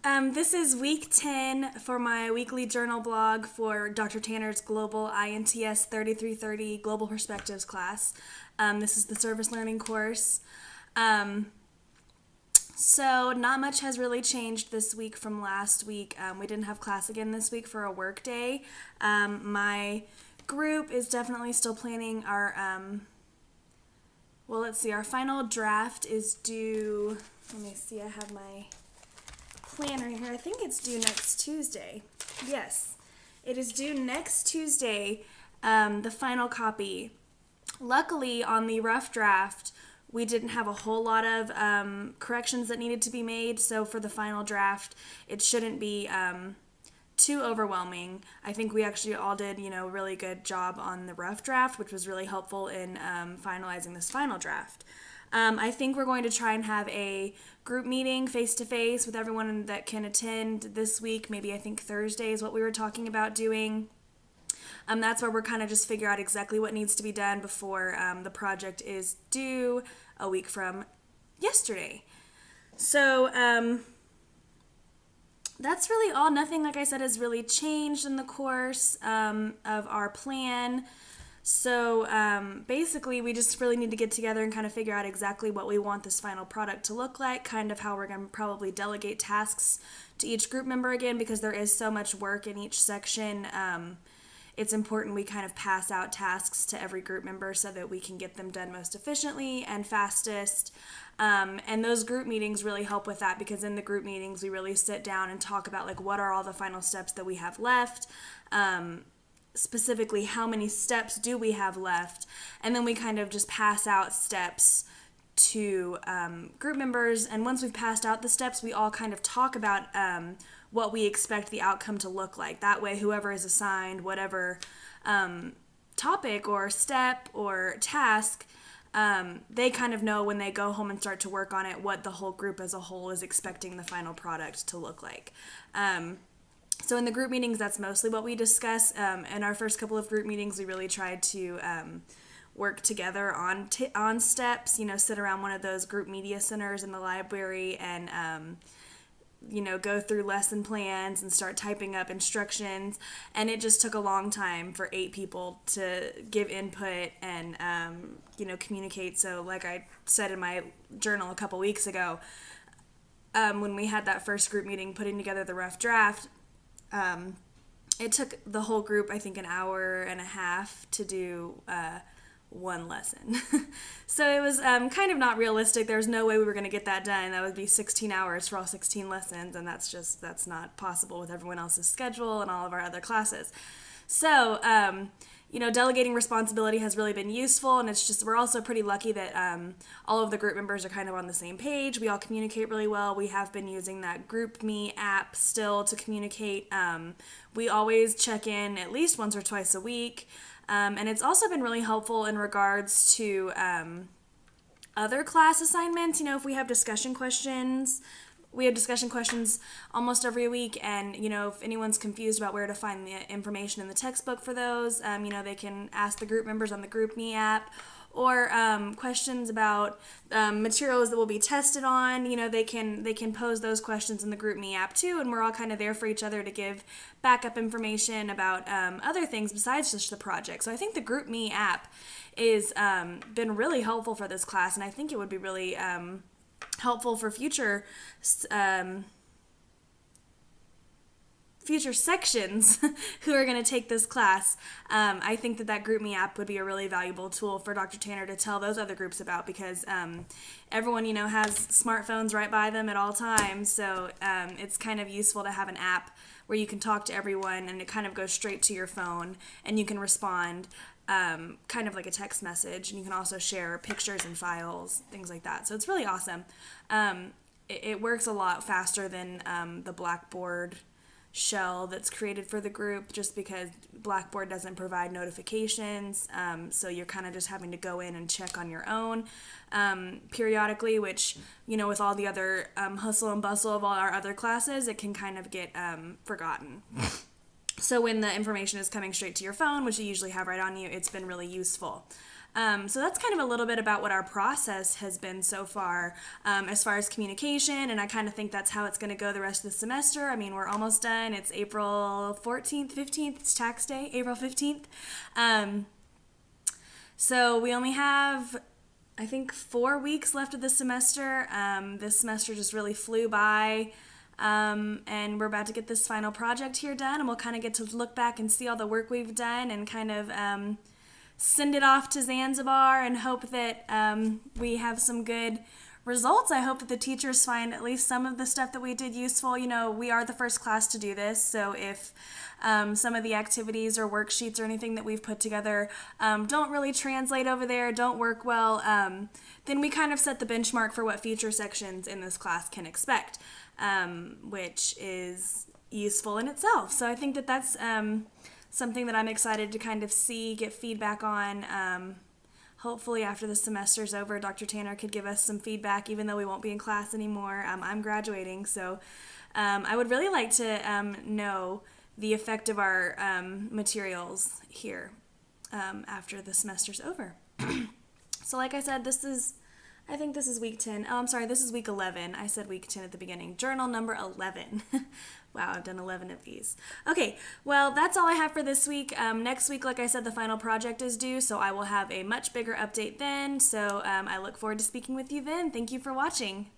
This is week 10 for my weekly journal blog for Dr. Tanner's Global INTS 3330 Global Perspectives class. This is the service learning course. So not much has really changed this week from last week. We didn't have class again this week for a work day. My group is definitely still planning our, our final draft is due, let me see, I have my planner here. I think it's due next Tuesday. Yes, it is due next Tuesday, the final copy. Luckily, on the rough draft, we didn't have a whole lot of corrections that needed to be made, so for the final draft, it shouldn't be too overwhelming. I think we actually all did, a really good job on the rough draft, which was really helpful in finalizing this final draft. I think we're going to try and have a group meeting face-to-face with everyone that can attend this week. Maybe I think Thursday is what we were talking about doing. That's where we're kind of just figure out exactly what needs to be done before the project is due a week from yesterday. So that's really all. Nothing, like I said, has really changed in the course of our plan. So basically, we just really need to get together and kind of figure out exactly what we want this final product to look like, kind of how we're going to probably delegate tasks to each group member again, because there is so much work in each section. It's important we kind of pass out tasks to every group member so that we can get them done most efficiently and fastest. And those group meetings really help with that, because in the group meetings, we really sit down and talk about like what are all the final steps that we have left. Specifically, how many steps do we have left, and then we kind of just pass out steps to group members, and once we've passed out the steps, we all kind of talk about what we expect the outcome to look like. That way, whoever is assigned whatever topic or step or task, they kind of know when they go home and start to work on it what the whole group as a whole is expecting the final product to look like. So in the group meetings, that's mostly what we discuss. In our first couple of group meetings, we really tried to work together on steps, sit around one of those group media centers in the library and, go through lesson plans and start typing up instructions. And it just took a long time for 8 people to give input and, communicate. So like I said in my journal a couple weeks ago, when we had that first group meeting putting together the rough draft, it took the whole group, I think, an hour and a half to do one lesson. So it was kind of not realistic. There's no way we were going to get that done. That would be 16 hours for all 16 lessons, and that's not possible with everyone else's schedule and all of our other classes. So, delegating responsibility has really been useful, and we're also pretty lucky that all of the group members are kind of on the same page. We all communicate really well. We have been using that GroupMe app still to communicate. We always check in at least once or twice a week, and it's also been really helpful in regards to other class assignments. If we have discussion questions, we have discussion questions almost every week, and if anyone's confused about where to find the information in the textbook for those, they can ask the group members on the GroupMe app, or questions about materials that will be tested on. They can pose those questions in the GroupMe app too, and we're all kind of there for each other to give backup information about other things besides just the project. So I think the GroupMe app is been really helpful for this class, and I think it would be really helpful for future sections who are going to take this class. I think that GroupMe app would be a really valuable tool for Dr. Tanner to tell those other groups about, because everyone has smartphones right by them at all times, so it's kind of useful to have an app where you can talk to everyone and it kind of goes straight to your phone and you can respond kind of like a text message, and you can also share pictures and files, things like that. So it's really awesome. It works a lot faster than the Blackboard shell that's created for the group, just because Blackboard doesn't provide notifications, so you're kind of just having to go in and check on your own periodically, which, with all the other hustle and bustle of all our other classes, it can kind of get forgotten. So when the information is coming straight to your phone, which you usually have right on you, it's been really useful. So that's kind of a little bit about what our process has been so far as far as communication, and I kind of think that's how it's going to go the rest of the semester. I mean, we're almost done. It's April 14th, 15th, it's tax day, April 15th. So we only have, I think, 4 weeks left of the semester. This semester just really flew by. And we're about to get this final project here done, and we'll kind of get to look back and see all the work we've done and kind of send it off to Zanzibar and hope that we have some good results. I hope that the teachers find at least some of the stuff that we did useful. You know, we are the first class to do this, so if some of the activities or worksheets or anything that we've put together don't really translate over there, don't work well, then we kind of set the benchmark for what future sections in this class can expect, which is useful in itself. So I think that that's something that I'm excited to kind of see, get feedback on. Hopefully after the semester's over, Dr. Tanner could give us some feedback, even though we won't be in class anymore. I'm graduating, so I would really like to know the effect of our materials here after the semester's over. So like I said, I think this is week 10. Oh, I'm sorry, this is week 11. I said week 10 at the beginning. Journal number 11. Wow, I've done 11 of these. Okay, well, that's all I have for this week. Next week, like I said, the final project is due, so I will have a much bigger update then. So I look forward to speaking with you then. Thank you for watching.